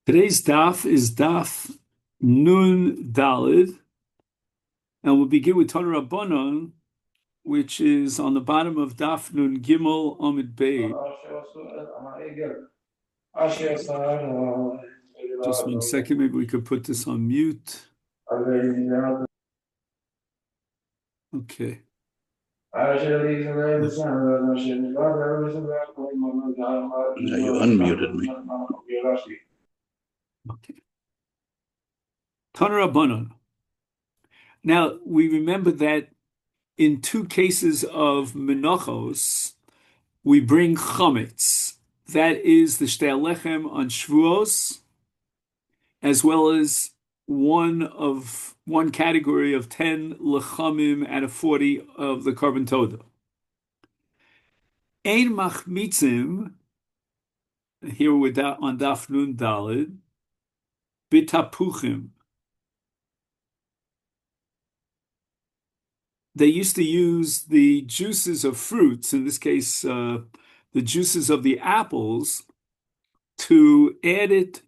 Today's daf is daf Nun Dalid, and we'll begin with Tanur Rabbanon, which is on the bottom of daf Nun Gimel Amid Beit. Just 1 second, maybe we could put this on mute. Okay. Yeah, you unmuted me. Okay. Tanur Rabbanon. Now, we remember that in two cases of Menachos, we bring chametz. That is the shtei lechem on Shavuos, as well as one category of 10 lechamim out of 40 of the carbon toda. Ein machmitzim, here we're on daf nun dalid, bitapuchim. They used to use the juices of fruits, in this case, the juices of the apples, to add it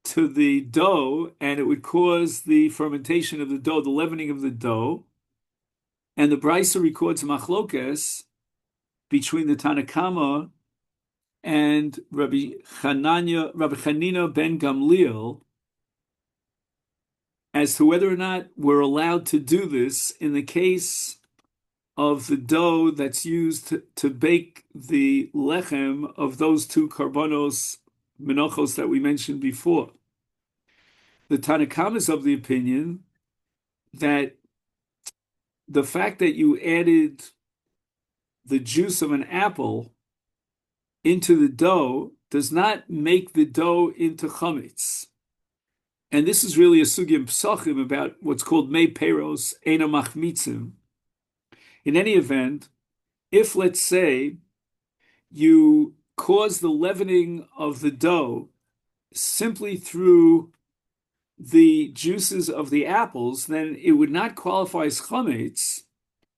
to the dough, and it would cause the fermentation of the dough, the leavening of the dough. And the Brisa records machlokes between the Tanakama and Rabbi Chanina ben Gamliel as to whether or not we're allowed to do this in the case of the dough that's used to bake the lechem of those two karbonos menachos that we mentioned before. The Tanakama is of the opinion that the fact that you added the juice of an apple into the dough does not make the dough into chametz. And this is really a sugya psachim about what's called mei peros ena machmitzim. In any event, if, let's say, you cause the leavening of the dough simply through the juices of the apples, then it would not qualify as chametz,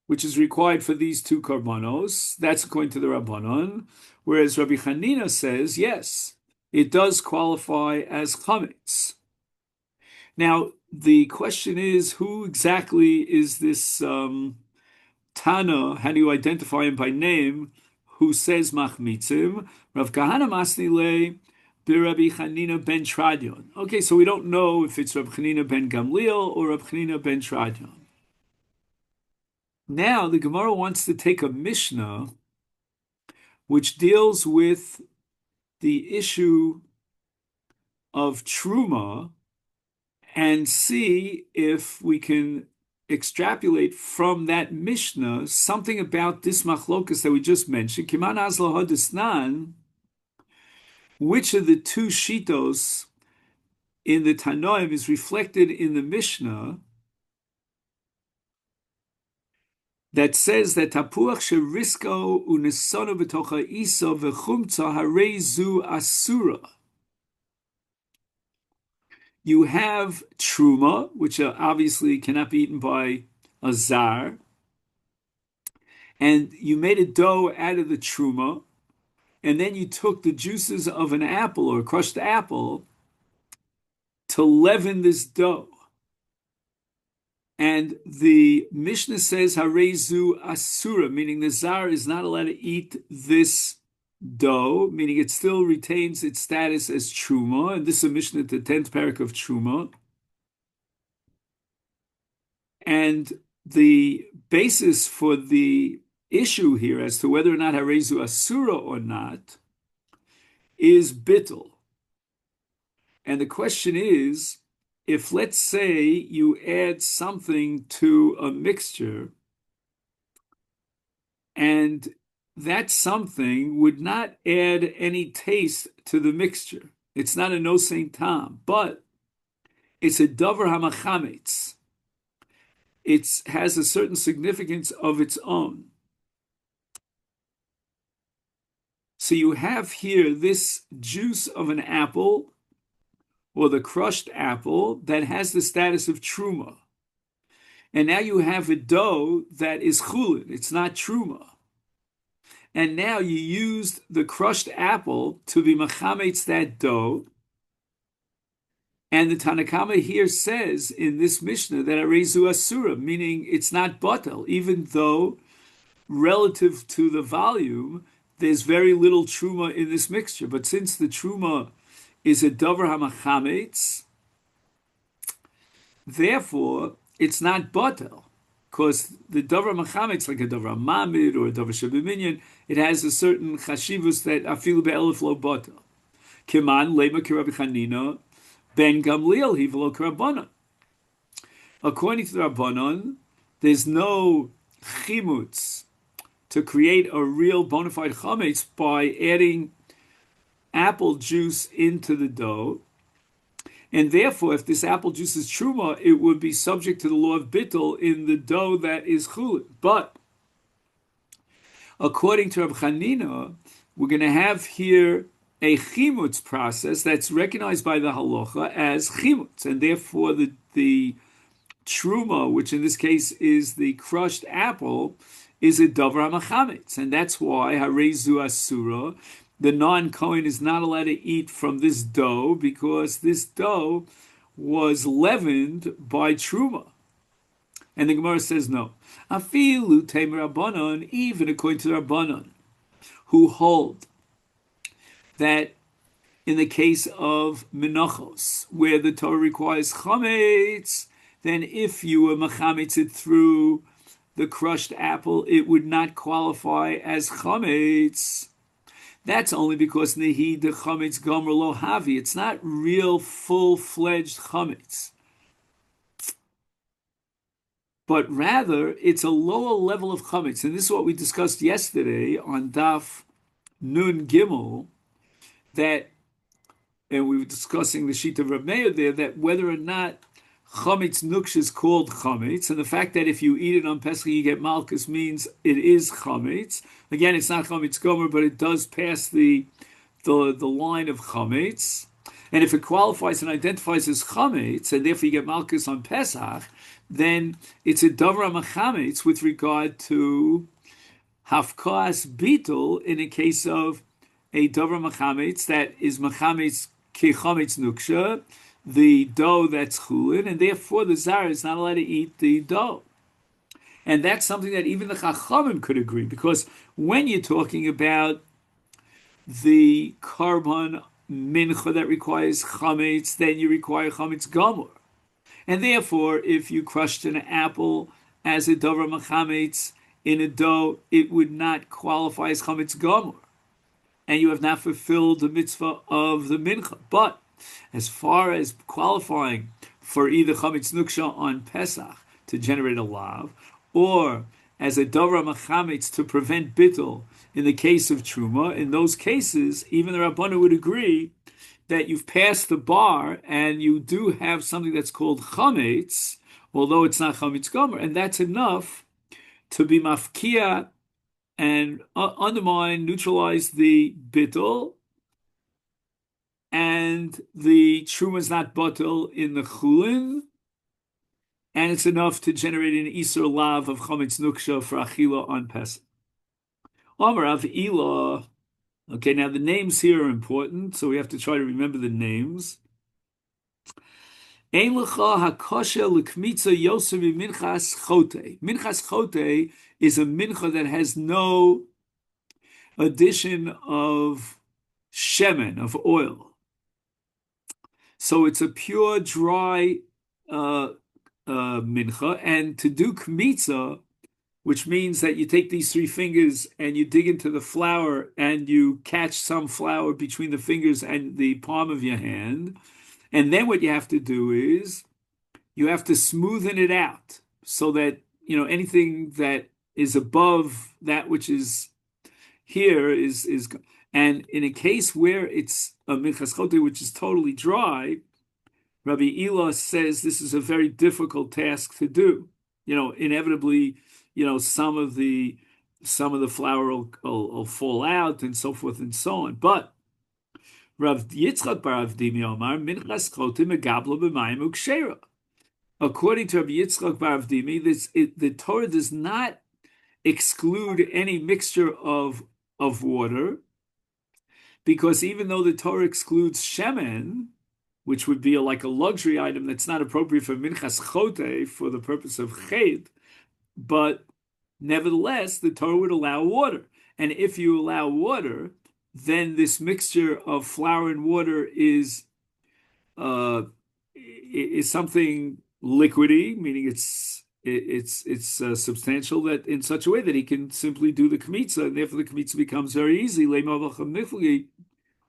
which is required for these two karbanos. That's according to the Rabbanon. Whereas Rabbi Chanina says, yes, it does qualify as chametz. Now, the question is, who exactly is this Tana? How do you identify him by name? Who says machmitzim? Rav Kahana Masnile Rabbi Chanina ben Tradion. Okay, so we don't know if it's Rav Chanina ben Gamliel or Rav Chanina ben Tradion. Now, the Gemara wants to take a Mishnah which deals with the issue of Truma and see if we can extrapolate from that Mishnah something about this machlokas that we just mentioned. Kiman azlo hadisnan, which of the two shitos in the Tanoim is reflected in the Mishnah that says that tapuach sherisko unesono b'tocha iso v'chumtza harezu asura. You have truma, which obviously cannot be eaten by a zar, and you made a dough out of the truma, and then you took the juices of an apple or crushed apple to leaven this dough. And the Mishnah says, Harezu Asura, meaning the Zar is not allowed to eat this dough, meaning it still retains its status as Truma. And this is a Mishnah at the 10th parak of Truma. And the basis for the issue here as to whether or not Harezu Asura or not is Bittel. And the question is, if, let's say, you add something to a mixture and that something would not add any taste to the mixture. It's not a nosein tam, but it's a davar hamachametz. It has a certain significance of its own. So you have here this juice of an apple or the crushed apple that has the status of truma. And now you have a dough that is chulin, it's not truma. And now you used the crushed apple to be machametz that dough, And the Tanakama here says in this Mishnah that Arezu Asura, meaning it's not batel, even though relative to the volume, there's very little truma in this mixture. But since the truma is a davar hamachametz, therefore it's not batel, because the davar machametz, like a davar mamid or a davar shabiminyan, it has a certain chashivus that afilu be'elif lo batel. Kiman lema kirabi chanina ben gamliel hivelo kirabanan. According to the Rabbanon, there's no chimutz to create a real bona fide chametz by adding apple juice into the dough. And therefore, if this apple juice is truma, it would be subject to the law of bittul in the dough that is chulin. But according to Rab Chanina, we're going to have here a chimutz process that's recognized by the halacha as chimutz, and therefore the truma, which in this case is the crushed apple, is a davar hamachametz, and that's why harezu asura, the non-Kohen is not allowed to eat from this dough because this dough was leavened by truma. And the Gemara says no. Afilu temer Rabbanon, even according to the Rabbanon, who hold that in the case of Menachos, where the Torah requires chametz, then if you were machametz it through the crushed apple, it would not qualify as chametz. That's only because nehi de chametz gomer lo havi. It's not real full-fledged chametz, but rather it's a lower level of chametz. And this is what we discussed yesterday on Daf Nun Gimel, that, and we were discussing the sheet of Reb Meir there, that whether or not chametz nuksha is called chametz, and the fact that if you eat it on Pesach you get malchus means it is chametz. Again, it's not chametz gomer, but it does pass the line of chametz. And if it qualifies and identifies as chametz, and therefore you get malchus on Pesach, then it's a davar machametz with regard to hafkas bitul in a case of a davar machametz that is machametz ki chametz nuksha, the dough that's chulin, and therefore the zara is not allowed to eat the dough. And that's something that even the chachamim could agree, because when you're talking about the carbon mincha that requires chametz, then you require chametz gamor. And therefore, if you crushed an apple as a davar machametz in a dough, it would not qualify as chametz gamor, and you have not fulfilled the mitzvah of the mincha. But as far as qualifying for either chametz nuksha on Pesach to generate a lav, or as a davar machametz to prevent bittul in the case of truma, in those cases, even the Rabbanu would agree that you've passed the bar and you do have something that's called chametz, although it's not chametz gomer, and that's enough to be mafkia and undermine, neutralize the bittul, and the truma is not batel in the chulin, and it's enough to generate an isur lav of chametz nuksha for achila on Pesach. Amar Av Ilah. Okay, now the names here are important, so we have to try to remember the names. Ein lecha hakosha l'kmitza yosef minchas chote. Minchas chote is a mincha that has no addition of shemen, of oil. So it's a pure, dry mincha. And to do kmitza, which means that you take these three fingers and you dig into the flour and you catch some flour between the fingers and the palm of your hand. And then what you have to do is you have to smoothen it out so that, anything that is above that which is here is, and in a case where it's a minchas chote, which is totally dry, Rabbi Ilah says this is a very difficult task to do. Inevitably, some of the flour will fall out and so forth and so on. But Rav Yitzchak bar Avdimi Omar minchas chote megablo b'mayim ukshera. According to Rav Yitzchak bar Avdimi, the Torah does not exclude any mixture of water, because even though the Torah excludes shemen, which would be like a luxury item that's not appropriate for minchas chote for the purpose of chet, but nevertheless, the Torah would allow water. And if you allow water, then this mixture of flour and water uh, is something liquidy, meaning it's substantial that in such a way that he can simply do the kmitza, and therefore the kmitza becomes very easy.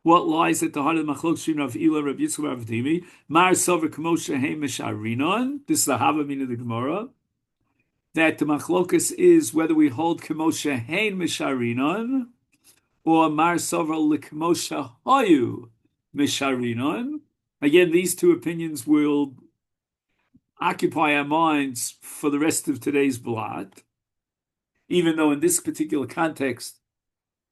What lies at the heart of the machlok of Ila Rabbi Yitzchak Rav Dimi? Mar Sover Kmo Shehem Mesharinon. This is the Havamina of the Gemara. That the machlokas is whether we hold Kmo Shehem Mesharinon or Mar Sover Likmo Shehayu Mesharinon. Again, these two opinions will occupy our minds for the rest of today's blot, even though in this particular context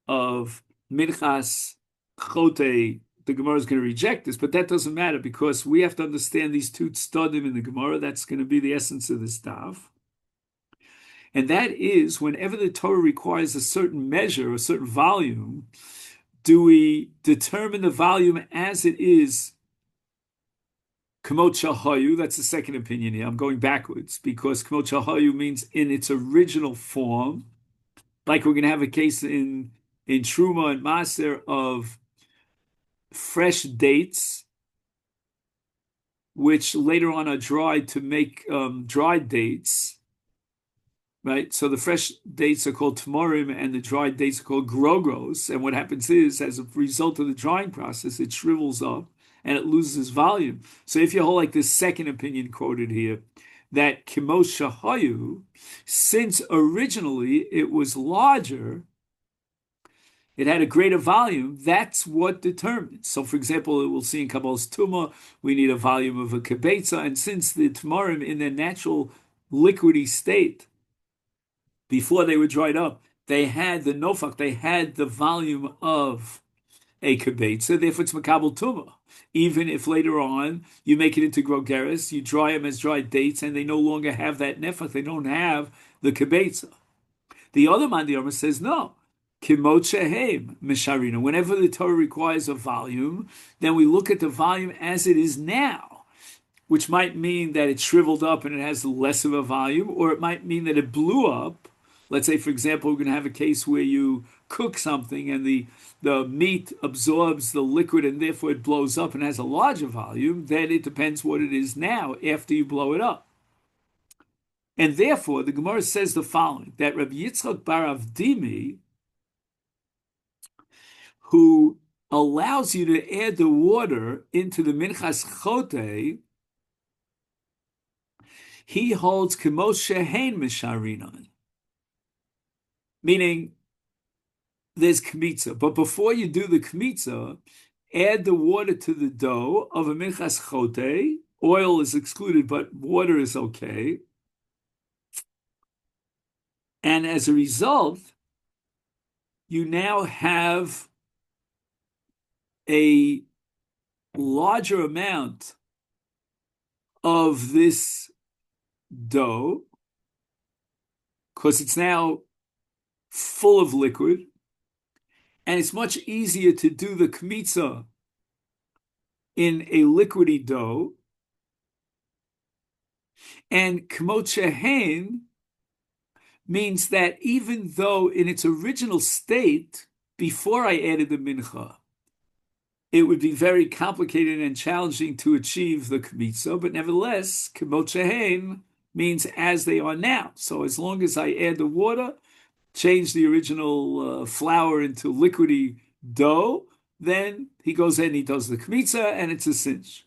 of Minchas Chote, the Gemara is going to reject this, but that doesn't matter because we have to understand these two tzadim in the Gemara. That's going to be the essence of this daf. And that is, whenever the Torah requires a certain measure, a certain volume, do we determine the volume as it is K'mot shahayu? That's the second opinion here. I'm going backwards because K'mot shahayu means in its original form, like we're going to have a case in Truma and Maser of fresh dates, which later on are dried to make dried dates, right? So the fresh dates are called tmorim and the dried dates are called grogros. And what happens is, as a result of the drying process, it shrivels up and it loses volume. So if you hold like this second opinion quoted here, that Kemos Shahayu, since originally it was larger, it had a greater volume, that's what determines. So, for example, we'll see in Kabbalah's Tumah, we need a volume of a kibetza, and since the Tamarim in their natural liquidy state, before they were dried up, they had the nofak, they had the volume of a kibetza, therefore it's makabel tumah. Even if later on you make it into grogeres, you dry them as dried dates, and they no longer have that nefak, they don't have the kibetza. The other man, the Yomi says no. Kimot shehem misharina. Whenever the Torah requires a volume, then we look at the volume as it is now, which might mean that it shriveled up and it has less of a volume, or it might mean that it blew up. Let's say, for example, we're going to have a case where you cook something and the meat absorbs the liquid and therefore it blows up and has a larger volume. Then it depends what it is now after you blow it up. And therefore, the Gemara says the following, that Rabbi Yitzchak bar Avdimi, who allows you to add the water into the minchas chote, he holds kemos shehein misharinon, meaning there's kmitza. But before you do the kmitza, add the water to the dough of a minchas chote. Oil is excluded, but water is okay. And as a result, you now have a larger amount of this dough because it's now full of liquid, and it's much easier to do the kmitza in a liquidy dough. And kmot shehen means that even though in its original state, before I added the mincha, it would be very complicated and challenging to achieve the kmitza, but nevertheless, kmot shehen means as they are now. So as long as I add the water, change the original flour into liquidy dough, then he goes in, he does the kmitza, and it's a cinch.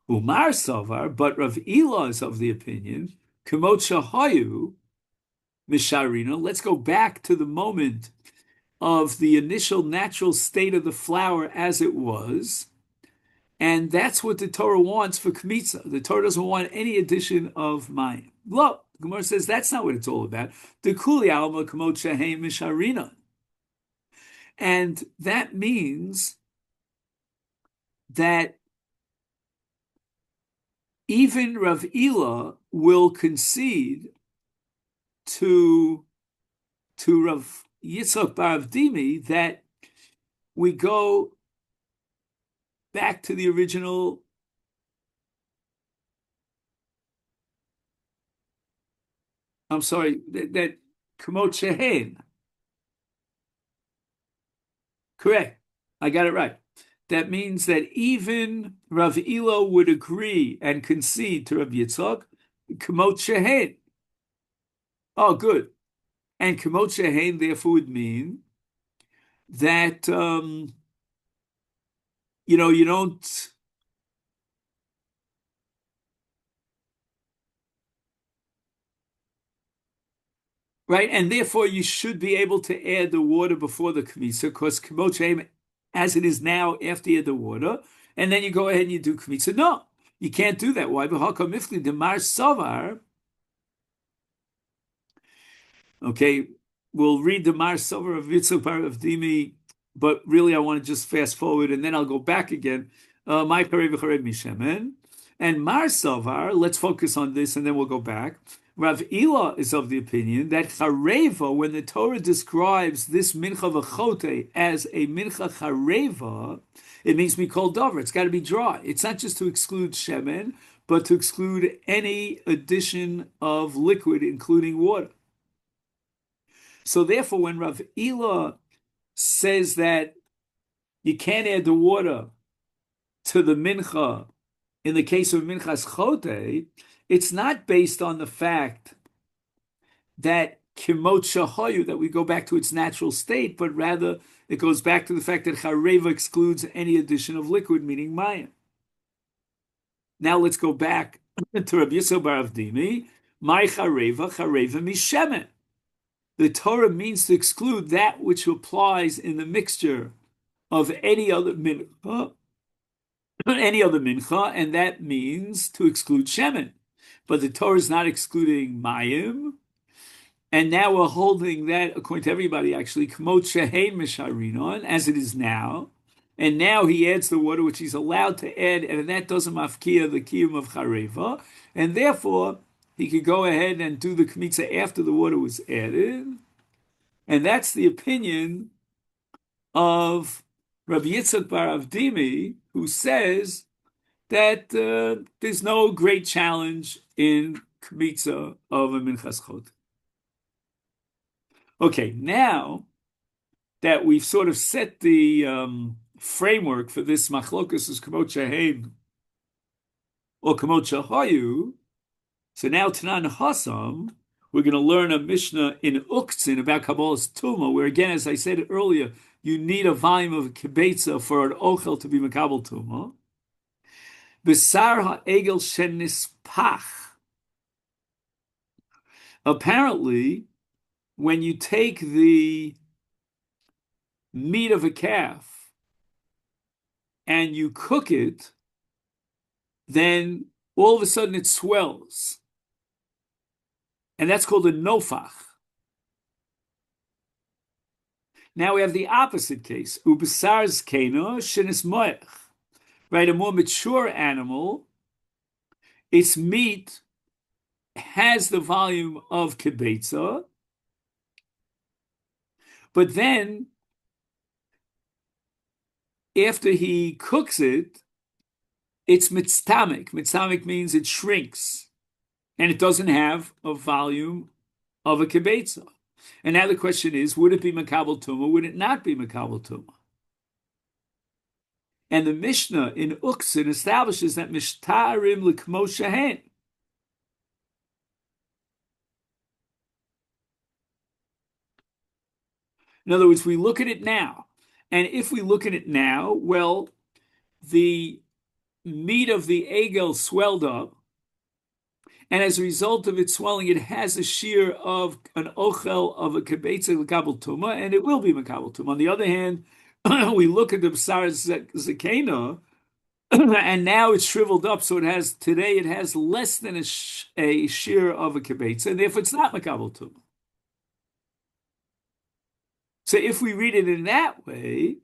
Umar Savar, but Rav Ila is of the opinion, kmot shahayu misharina. Let's go back to the moment of the initial natural state of the flour as it was. And that's what the Torah wants for kmitza. The Torah doesn't want any addition of mayim. Look, Gemara says that's not what it's all about. The kuli alma kmot shehem misharina. And that means that even Rav Ila will concede to Rav Yitzchak bar Avdimi that we go back to the original. I'm sorry, that Kamot Shehen. Correct. I got it right. That means that even Rav Ilo would agree and concede to Rav Yitzchak, Kamot Shehen. Oh, good. And Kamot Shehen therefore would mean that you don't, right, and therefore you should be able to add the water before the kmitza, because Kamot Shehen, as it is now, after you add the water, and then you go ahead and you do kmitza. No, you can't do that. Why? B'hakam mifli demar savar. Okay, we'll read the Mar Sover of Yitzchak Bar of Dimi, but really I want to just fast forward and then I'll go back again. My Parei v'Charei Mishemen. And Mar Sovar, let's focus on this and then we'll go back. Rav Ila is of the opinion that Chareva, when the Torah describes this mincha v'chote as a mincha chareva, it means to be called dover. It's got to be dry. It's not just to exclude shemen, but to exclude any addition of liquid, including water. So therefore, when Rav Ila says that you can't add the water to the mincha in the case of minchas chote, it's not based on the fact that kimot shahoyu, that we go back to its natural state, but rather it goes back to the fact that chareva excludes any addition of liquid, meaning mayim. Now let's go back to Rabbi Yisrael bar Avdimi. My chareva mishemen. The Torah means to exclude that which applies in the mixture of any other mincha, and that means to exclude shemen. But the Torah is not excluding mayim, and now we're holding that, according to everybody, actually, k'mot shehein misharinon, as it is now. And now he adds the water which he's allowed to add, and that doesn't mafkia the kiyum of chareva, and therefore he could go ahead and do the kmitza after the water was added. And that's the opinion of Rabbi Yitzchak bar Avdimi, who says that there's no great challenge in kmitza of a minchas chot. Okay, now that we've sort of set the framework for this machlokus is kamot shehein or kamot shahayu, so now Tanan Hasam, we're going to learn a Mishnah in Uktzin about Kabbalah's Tuma, where again, as I said earlier, you need a volume of kibetza for an ochel to be Makabal Tuma. Besar ha'egel shenispach. Apparently, when you take the meat of a calf and you cook it, then all of a sudden it swells. And that's called a nofach. Now we have the opposite case. Ubesar's kena shenis moech. Right, a more mature animal, its meat has the volume of kibetza, but then after he cooks it, it's mitztamik. Mitztamik means it shrinks, and it doesn't have a volume of a kibetza. And now the question is, would it be makabel tumah? Would it not be makabel tumah? And the Mishnah in Uktzin establishes that mishtarim l'kmo shehen. In other words, we look at it now, and if we look at it now, well, the meat of the egel swelled up, and as a result of it swelling, it has a shear of an ochel of a kibetza l'kabel tumah, and it will be makabel tumah. On the other hand, we look at the b'sar zakena, and now it's shriveled up, so it has less than a shear of a kibetza, and therefore it's not makabel tumah. So if we read it in that way,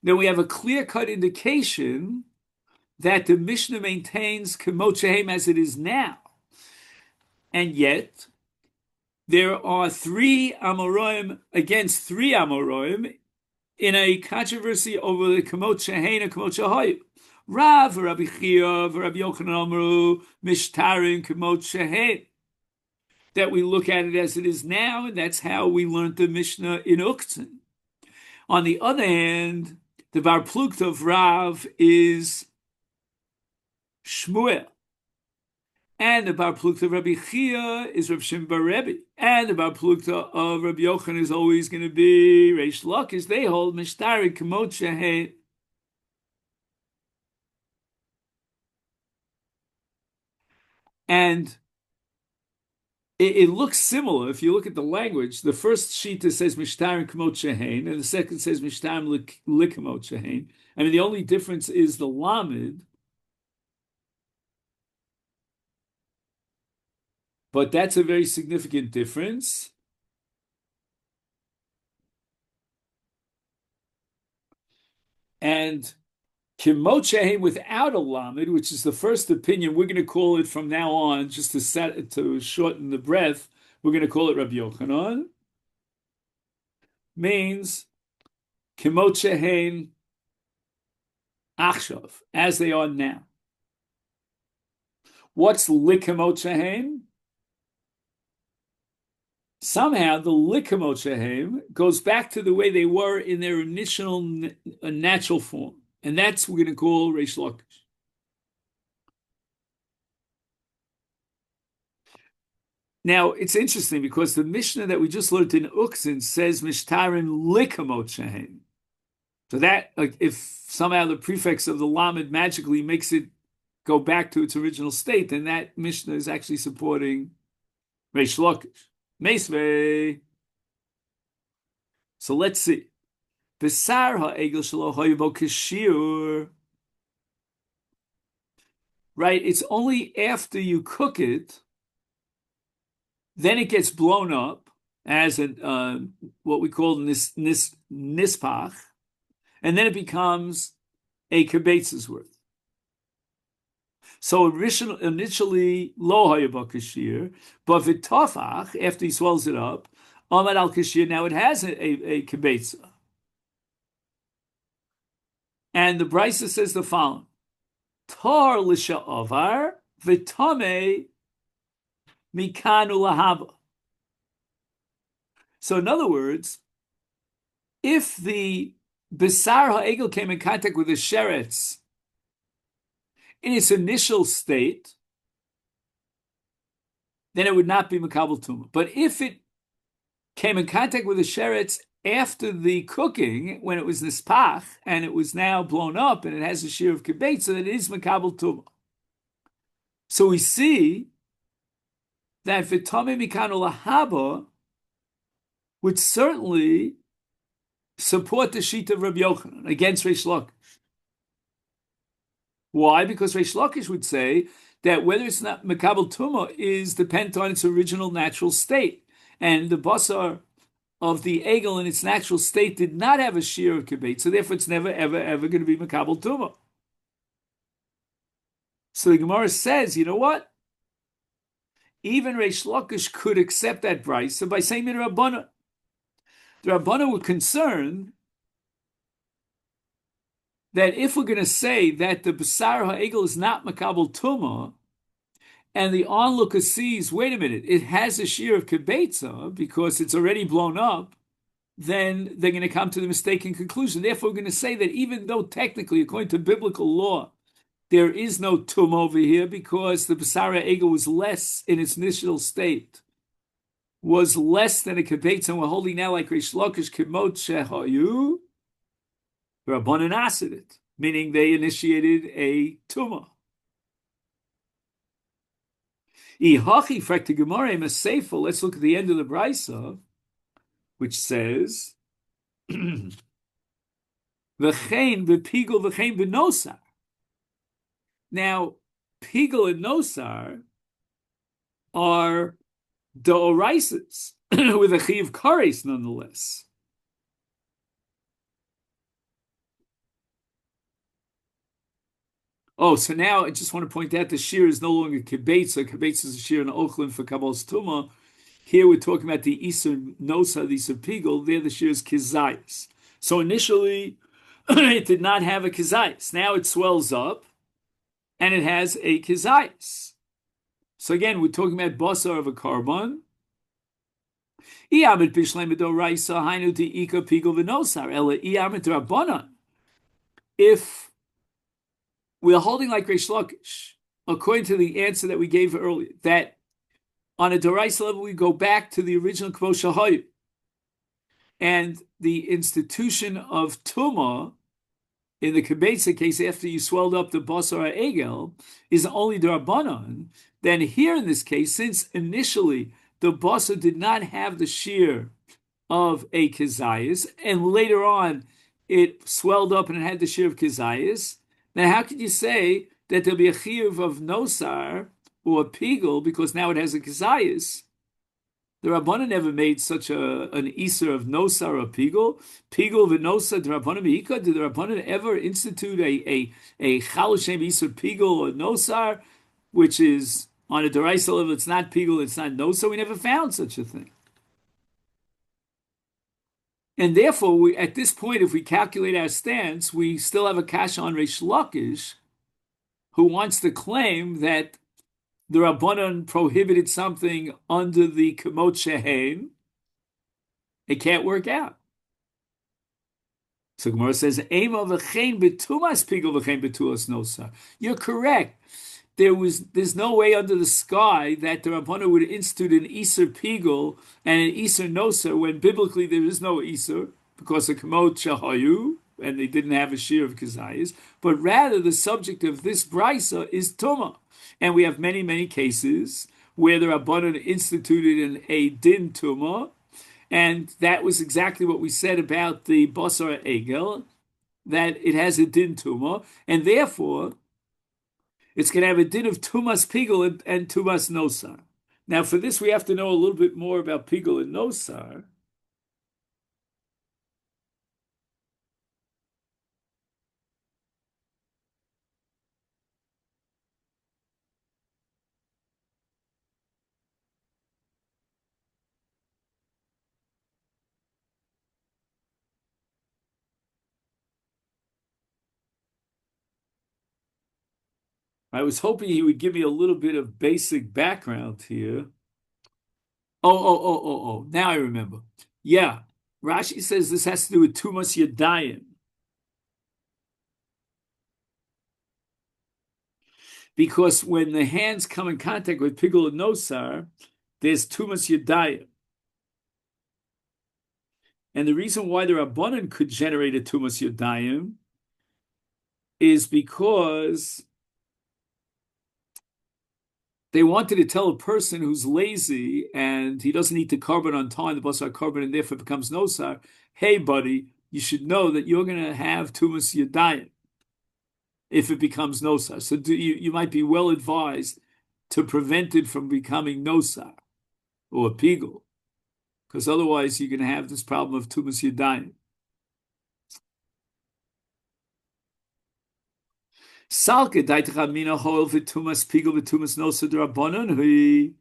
then we have a clear-cut indication that the Mishnah maintains k'mot shehem as it is now. And yet, there are three Amoraim against three Amoraim in a controversy over the Kamot Shehein and Kamot Shehoyu. Rav, Rabbi Chia, Rabbi Yochanan Amru, Mishtarin, Kamot Shehein. That we look at it as it is now, and that's how we learned the Mishnah in Uktzin. On the other hand, the Bar Plukta of Rav is Shmuel. And the Bar Plukta of Rabbi Chia is Rav Shimon bar Rebbe. And the Bar Plukta of Rabbi Yochanan is always going to be Reish Lakish. They hold Mishtari Kamot Shehein. And it looks similar if you look at the language. The first shita says Mishtarim Kamot Shehein, and the second says Mishtarim Likamot Shehein. I mean, the only difference is the Lamed, but that's a very significant difference. And Kamot Shehein without a Lamed, which is the first opinion, we're going to call it from now on, just to shorten the breath, we're going to call it Rabbi Yochanan, means Kamot Shehein Achshav, as they are now. What's Likamot Shehein? Somehow the Likamot Shehein goes back to the way they were in their initial natural form. And that's we're going to call Reish Lakish. Now, it's interesting because the Mishnah that we just learned in Uktzin says Mishtarim Likamot Shehein. So that, like, if somehow the prefix of the Lamed magically makes it go back to its original state, then that Mishnah is actually supporting Reish Lakish. Meisvei. So let's see. Besar ha'egel shelo hoybo kashir. Right, it's only after you cook it, then it gets blown up as what we call nispach, and then it becomes a kibetz's worth. So initially lo hayaba kashir, but v'tafach, after he swells it up, amad al kashir, now it has a kibetza. And the Brisa says the following: Tar l'sha'avar v'tamei mikanu lahaba. So in other words, if the Besar ha'egel came in contact with the sheretz in its initial state, then it would not be Makabel Tumah. But if it came in contact with the sheretz after the cooking, when it was nispach, and it was now blown up, and it has a shear of kibetz, so that it is Makabel Tumah. So we see that V'tamei mikanu lahaba would certainly support the sheet of Rabbi Yochanan against Reish Lakish. Why? Because Reish Lakish would say that whether it's not Makabel Tumah is dependent on its original natural state. And the basar of the egel in its natural state did not have a shear of kibetz, so therefore it's never, ever, ever going to be Makabel Tumah. So the Gemara says, you know what? Even Reish Lakish could accept that brisa by saying Rabbanan. The Rabbanan were concerned that if we're going to say that the Basar ha'egel is not Makabel Tumah, and the onlooker sees, wait a minute, it has a shear of kibetza because it's already blown up, then they're going to come to the mistaken conclusion. Therefore, we're going to say that even though technically, according to biblical law, there is no tum over here because the Basar ha'egel was less in its initial state, was less than a kibetza, and we're holding now like Reish Lakish Kamot Shehoyu, Rabbanan asid it, meaning they initiated a tumah. Ihachi frekta Gemara Maseifa. Let's look at the end of the brisa, which says, "V'chein v'pigel v'chein v'nosar." Now, pigel and nosar are deoraises with a chiv kares nonetheless. Oh, so now I just want to point out the shear is no longer kibetza. Kibetza is a shear in ochlin for kabbalas tumah. Here we're talking about the isur nosa, the isur pigel. There the shear is kizayis. So initially, it did not have a kizayis. Now it swells up and it has a kizayis. So again, we're talking about basar of a carbon. If we're holding like Reish Lakish, according to the answer that we gave earlier, that on a Doraisa level, we go back to the original Kvo Shahoy, and the institution of Tuma in the Kibetza case, after you swelled up the Basar Egel, is only the Rabbanon. Then here in this case, since initially the Basar did not have the shear of a Kizayas, and later on it swelled up and it had the shear of Kizayas, then how could you say that there'll be a chiyuv of Nosar or a Pigel because now it has a Kizayas? The Rabbanan never made such an Iser of Nosar or Pigel. Pigel v'Nosar, the Rabbanan Meika, did the Rabbanan ever institute a Chal Shem Iser Pigel or Nosar, which is on a Deraisa level, it's not Pigel, it's not Nosar? We never found such a thing. And therefore, at this point, if we calculate our stance, we still have a kasha on Reish Lakish, who wants to claim that the Rabbanan prohibited something under the Kamot Shehein. It can't work out. So Gemara says, "Ema v'chein betumas pigel v'chein betulas nosar." You're correct. There's no way under the sky that the Rabbanan would institute an Iser Pigel and an Iser Nosar when biblically there is no Iser because of Kamot Shahayu and they didn't have a shear of Kazayas, but rather the subject of this brisa is Tuma. And we have many, many cases where the Rabbanan instituted a din Tuma, and that was exactly what we said about the Basar Egel, that it has a din Tuma, and therefore it's going to have a din of Tumas Pigel and Tumas Nosar. Now, for this, we have to know a little bit more about Pigel and Nosar. I was hoping he would give me a little bit of basic background here. Oh. Now I remember. Yeah. Rashi says this has to do with Tumas Yadayim. Because when the hands come in contact with Pigel and Nosar, there's Tumas Yadayim. And the reason why the Rabbanan could generate a Tumas Yadayim is because they wanted to tell a person who's lazy and he doesn't eat the carbon on time, the basar carbon, and therefore becomes nosar, hey, buddy, you should know that you're going to have tumas yadayim if it becomes nosar. So you might be well advised to prevent it from becoming nosar or a pigel, because otherwise you're going to have this problem of tumas yadayim. Salke daitcha mina hoil v'tumas pigel v'tumas nosar d'Rabbanan. The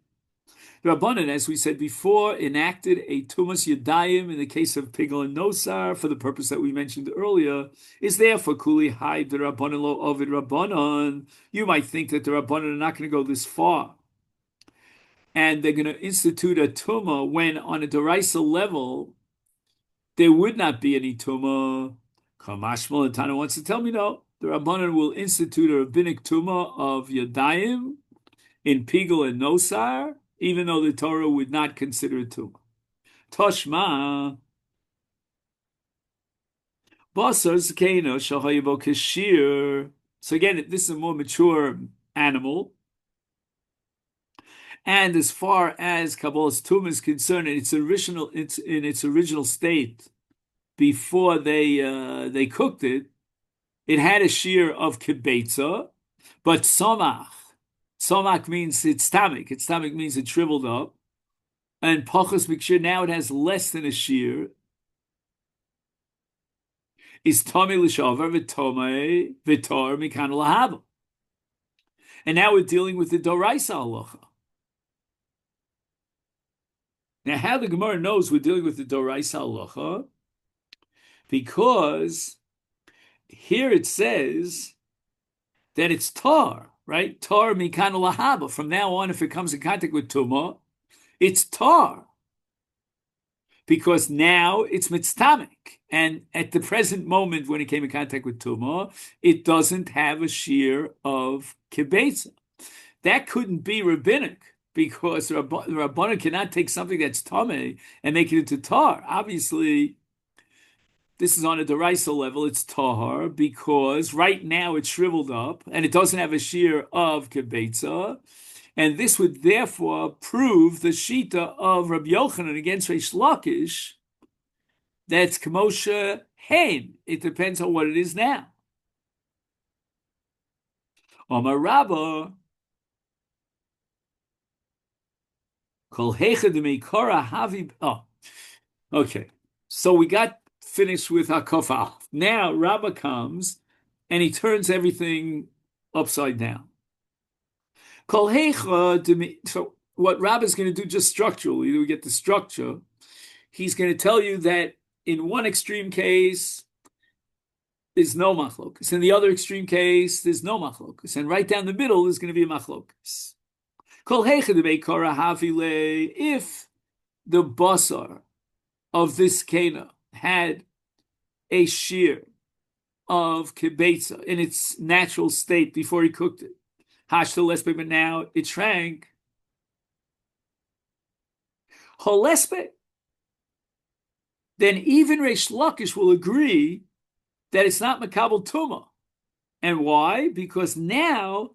Rabbanan, as we said before, enacted a tumas yadayim in the case of pigel and nosar for the purpose that we mentioned earlier. Is there for kuli hai the Rabbanan lo ovid Rabbanan? You might think that the Rabbanan are not going to go this far, and they're going to institute a tuma when on a deraisa level there would not be any tuma. Kamashmal and Tana wants to tell me no. The Rabbanan will institute a rabbinic tuma of yadayim in pigel and nosar, even though the Torah would not consider it tuma. Toshma basar zkeino shahayibo kashir. So again, this is a more mature animal, and as far as Kabbalah's tuma is concerned, it's in its original state before they cooked it. It had a shear of kibetza, but somach. Somach means its stomach. Its stomach means it shriveled up. And pachas mikshir, now it has less than a shear. Is tami l'shavar v'tomei v'tor mikan lahava. And now we're dealing with the doraisa halacha. Now, how the Gemara knows we're dealing with the doraisa halacha? because here it says that it's tar, right? Tar mikan lahaba. From now on, if it comes in contact with tumah, it's tar because now it's mitztamik. And at the present moment, when it came in contact with tumah, it doesn't have a shear of kibetza. That couldn't be rabbinic because the Rabbanan cannot take something that's tameh and make it into tar. Obviously, this is on a deraisa level. It's tahar because right now it's shriveled up and it doesn't have a shear of kibetza. And this would therefore prove the shita of Rabbi Yochanan against Reish Lakish. That's Kamosha Hain. It depends on what it is now. Omar Rabba Kol Hecha de Meikora Havi. Oh, okay. So we got finished with Hakofal. Now Rabba comes and he turns everything upside down. Kol Hecha de Me. So what Rabba is going to do just structurally, we get the structure. He's going to tell you that in one extreme case, there's no machlokus. In the other extreme case, there's no machlokus. And right down the middle, there's going to be a machlokus. If the basar of this kena had a shear of kibetza in its natural state before he cooked it, hashtalespe, but now it shrank, holespe, then even Reish Lakish will agree that it's not makabel tuma. And why? Because now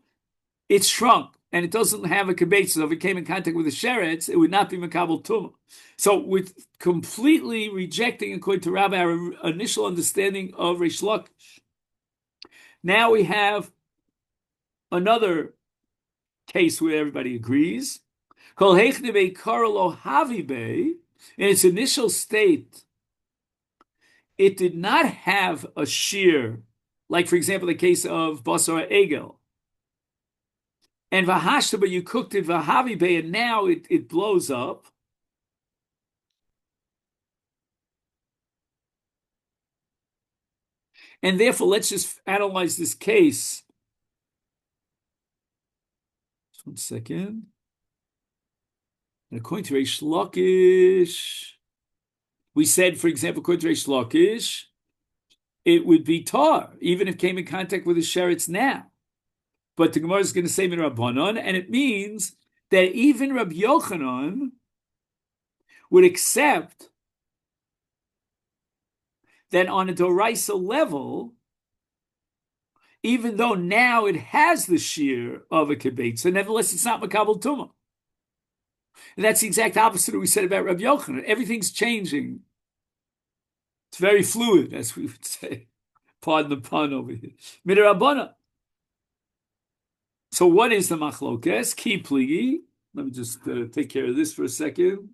it's shrunk and it doesn't have a kibetza. So if it came in contact with a sheretz, it would not be makabel tuma. So with completely rejecting, according to Rabbi, our initial understanding of Reish Lakish, now we have another case where everybody agrees. Kol hechnebe karlo havibe, in its initial state, it did not have a shear, like for example the case of basar egel. And vahashta, but you cooked it vahavibe, and now it blows up. And therefore, let's just analyze this case. Just 1 second. And according to Reish Lakish, we said, for example, according to Reish Lakish, it would be tar, even if it came in contact with the sheretz now. But the Gemara is going to say min Rabbanon, and it means that even Rabbi Yochanan would accept that on a doraisa level, even though now it has the shear of a kibetza, nevertheless it's not makabel tumah. And that's the exact opposite of what we said about Rabbi Yochanan. Everything's changing. It's very fluid, as we would say. Pardon the pun over here. Midrabana. So what is the machlokes? Ki pligi. Let me just take care of this for a second.